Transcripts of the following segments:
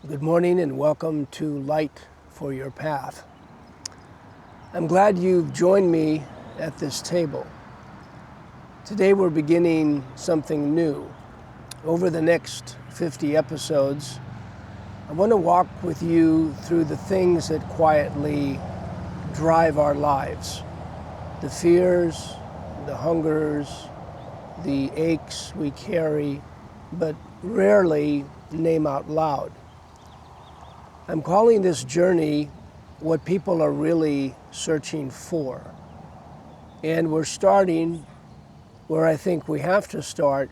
Good morning and welcome to Light for Your Path. I'm glad you've joined me at this table. Today we're beginning something new. Over the next 50 episodes, I want to walk with you through the things that quietly drive our lives. The fears, the hungers, the aches we carry, but rarely name out loud. I'm calling this journey what people are really searching for. And we're starting where I think we have to start,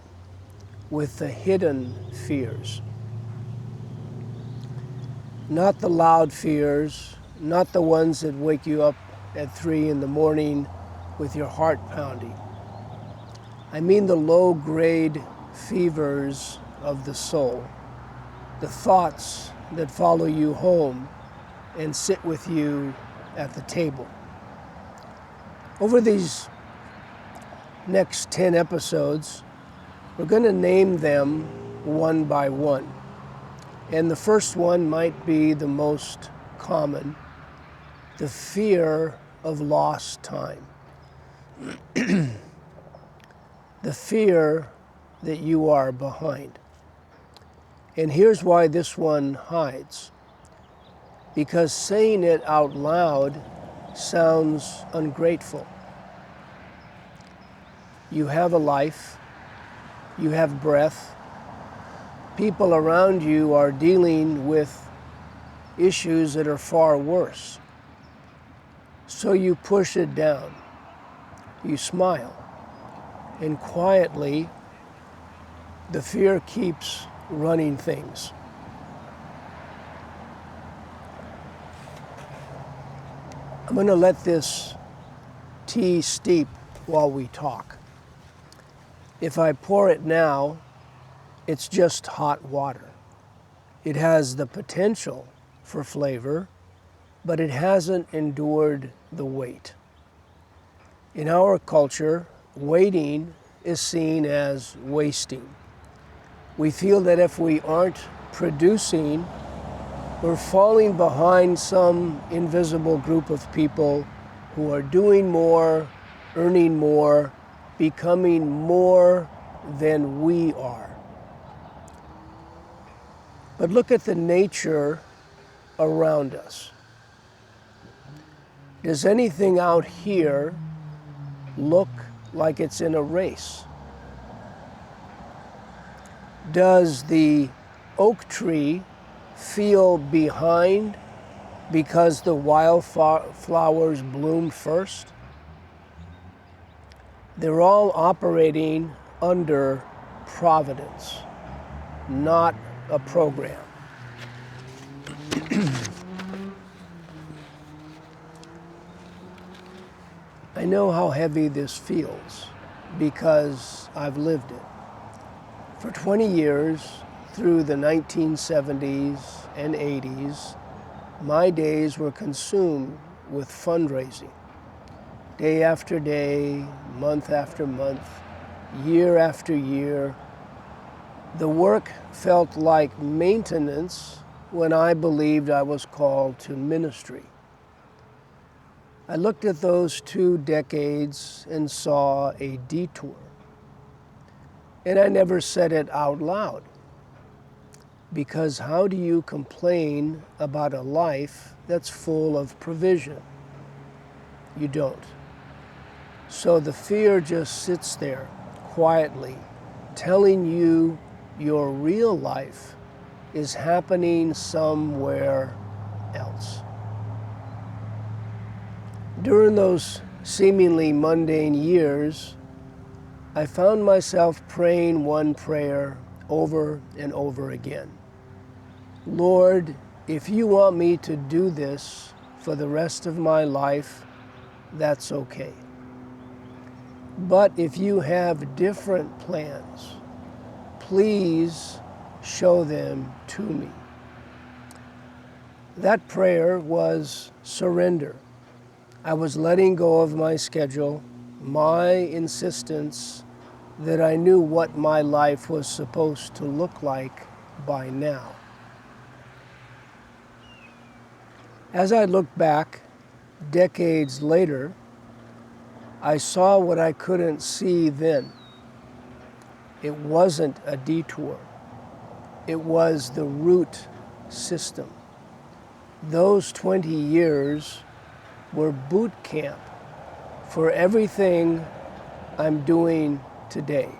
with the hidden fears. Not the loud fears, not the ones that wake you up at 3 in the morning with your heart pounding. I mean the low-grade fevers of the soul, the thoughts that follow you home and sit with you at the table. Over these next 10 episodes, we're going to name them one by one. And the first one might be the most common, the fear of lost time. The fear that you are behind. And here's why this one hides. Because saying it out loud sounds ungrateful. You have a life, you have breath. People around you are dealing with issues that are far worse. So you push it down. You smile. And quietly, the fear keeps running things. I'm going to let this tea steep while we talk. If I pour it now, it's just hot water. It has the potential for flavor, but it hasn't endured the wait. In our culture, waiting is seen as wasting. We feel that if we aren't producing, we're falling behind some invisible group of people who are doing more, earning more, becoming more than we are. But look at the nature around us. Does anything out here look like it's in a race? Does the oak tree feel behind because the wildflowers bloom first? They're all operating under providence, not a program. I know how heavy this feels because I've lived it. For 20 years, through the 1970s and 80s, my days were consumed with fundraising. Day after day, month after month, year after year. The work felt like maintenance when I believed I was called to ministry. I looked at those 2 decades and saw a detour. And I never said it out loud. Because how do you complain about a life that's full of provision? You don't. So the fear just sits there quietly, telling you your real life is happening somewhere else. During those seemingly mundane years, I found myself praying one prayer over and over again. Lord, if you want me to do this for the rest of my life, that's okay. But if you have different plans, please show them to me. That prayer was surrender. I was letting go of my schedule, my insistence that I knew what my life was supposed to look like by now. As I look back decades later, I saw what I couldn't see then. It wasn't a detour. It was the root system. Those 20 years were boot camp for everything I'm doing today.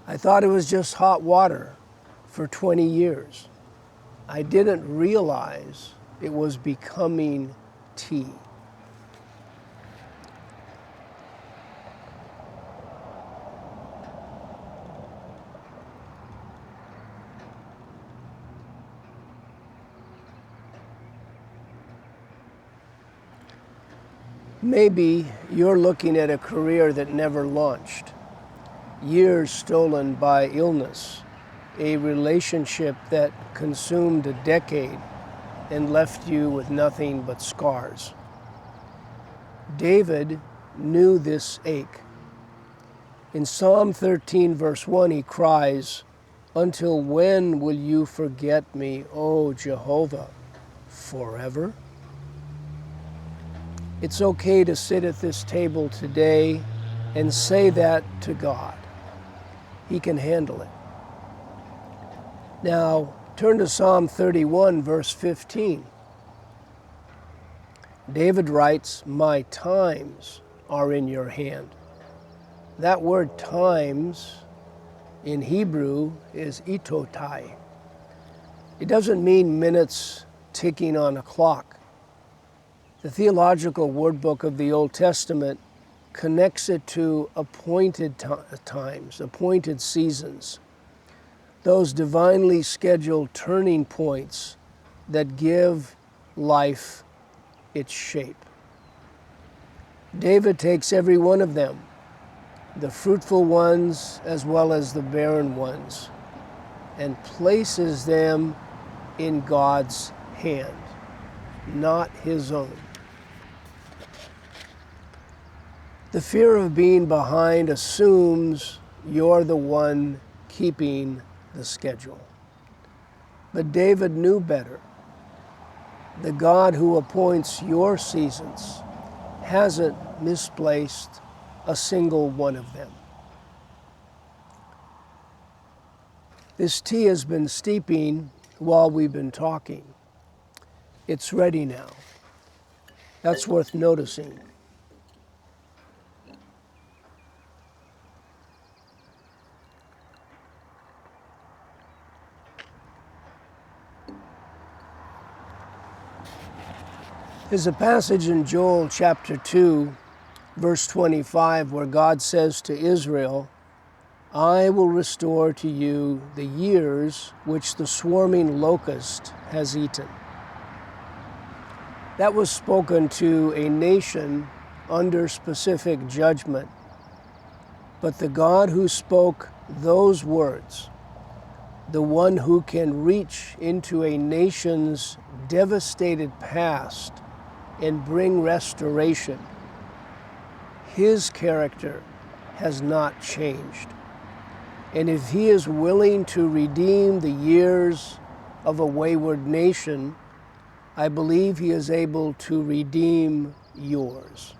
I thought it was just hot water for 20 years. I didn't realize it was becoming tea. Maybe you're looking at a career that never launched, years stolen by illness, a relationship that consumed a decade and left you with nothing but scars. David knew this ache. In Psalm 13, verse 1, he cries, "Until when will you forget me, O Jehovah? Forever?" It's okay to sit at this table today and say that to God. He can handle it. Now, turn to Psalm 31, verse 15. David writes, "My times are in your hand." That word times in Hebrew is ittotai. It doesn't mean minutes ticking on a clock. The theological word book of the Old Testament connects it to appointed times, appointed seasons, those divinely scheduled turning points that give life its shape. David takes every one of them, the fruitful ones as well as the barren ones, and places them in God's hand, not his own. The fear of being behind assumes you're the one keeping the schedule. But David knew better. The God who appoints your seasons hasn't misplaced a single one of them. This tea has been steeping while we've been talking. It's ready now. That's worth noticing. There's a passage in Joel chapter 2, verse 25, where God says to Israel, "I will restore to you the years which the swarming locust has eaten." That was spoken to a nation under specific judgment. But the God who spoke those words, the one who can reach into a nation's devastated past and bring restoration, his character has not changed. And if he is willing to redeem the years of a wayward nation, I believe he is able to redeem yours.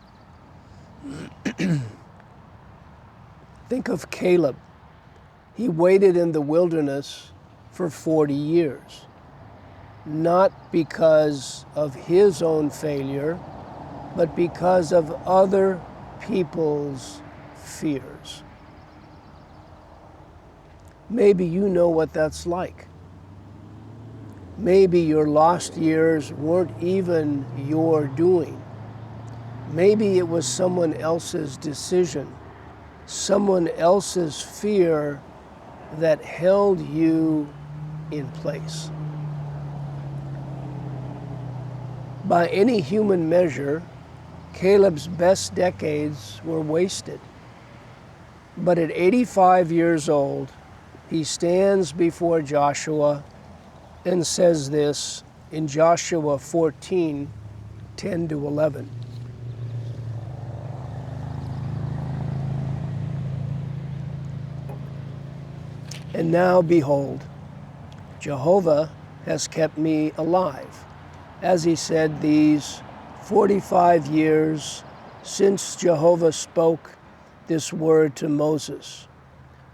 Think of Caleb. He waited in the wilderness for 40 years, not because of his own failure, but because of other people's fears. Maybe you know what that's like. Maybe your lost years weren't even your doing. Maybe it was someone else's decision, someone else's fear that held you in place. By any human measure, Caleb's best decades were wasted. But at 85 years old, he stands before Joshua and says this in Joshua 14, 10 to 11. "And now behold, Jehovah has kept me alive. As he said, these 45 years since Jehovah spoke this word to Moses,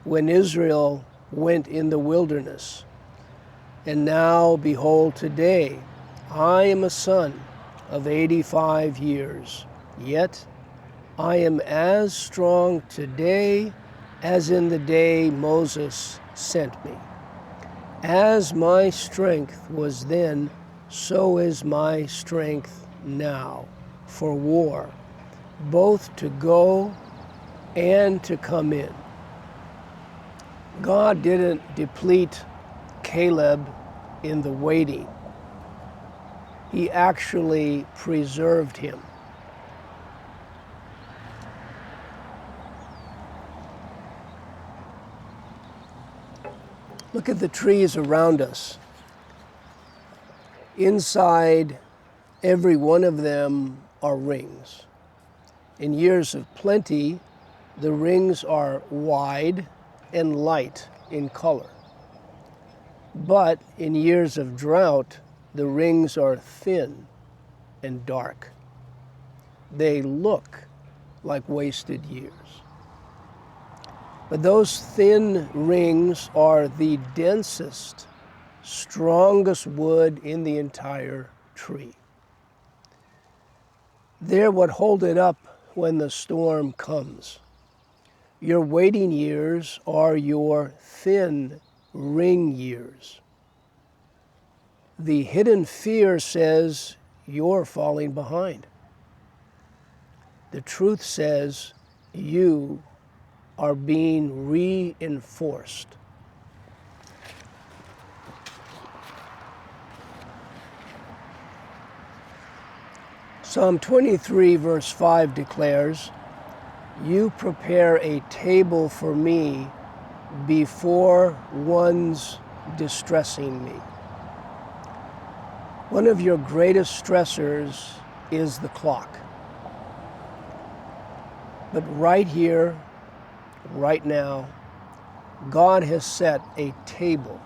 when Israel went in the wilderness. And now, behold, today, I am a son of 85 years, yet I am as strong today as in the day Moses sent me. As my strength was then, so is my strength now for war, both to go and to come in. God didn't deplete Caleb in the waiting. He actually preserved him. Look at the trees around us. Inside every one of them are rings. In years of plenty, the rings are wide and light in color. But in years of drought, the rings are thin and dark. They look like wasted years. But those thin rings are the densest, strongest wood in the entire tree. They're what hold it up when the storm comes. Your waiting years are your thin ring years. The hidden fear says you're falling behind. The truth says you are being reinforced. Psalm 23 verse 5 declares, "You prepare a table for me before one's distressing me." One of your greatest stressors is the clock. But right here, right now, God has set a table.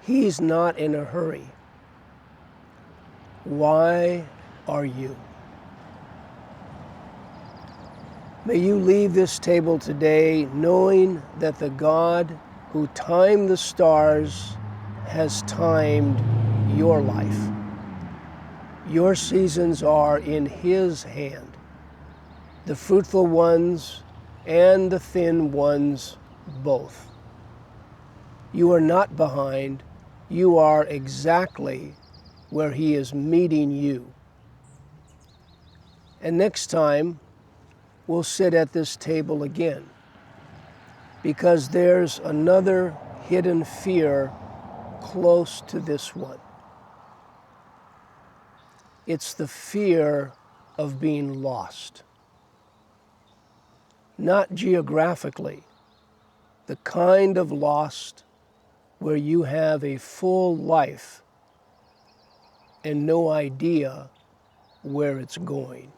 He's not in a hurry. Why are you? May you leave this table today knowing that the God who timed the stars has timed your life. Your seasons are in His hand, the fruitful ones and the thin ones both. You are not behind. You are exactly where He is meeting you. And next time, we'll sit at this table again, because there's another hidden fear close to this one. It's the fear of being lost. Not geographically, the kind of lost where you have a full life and no idea where it's going.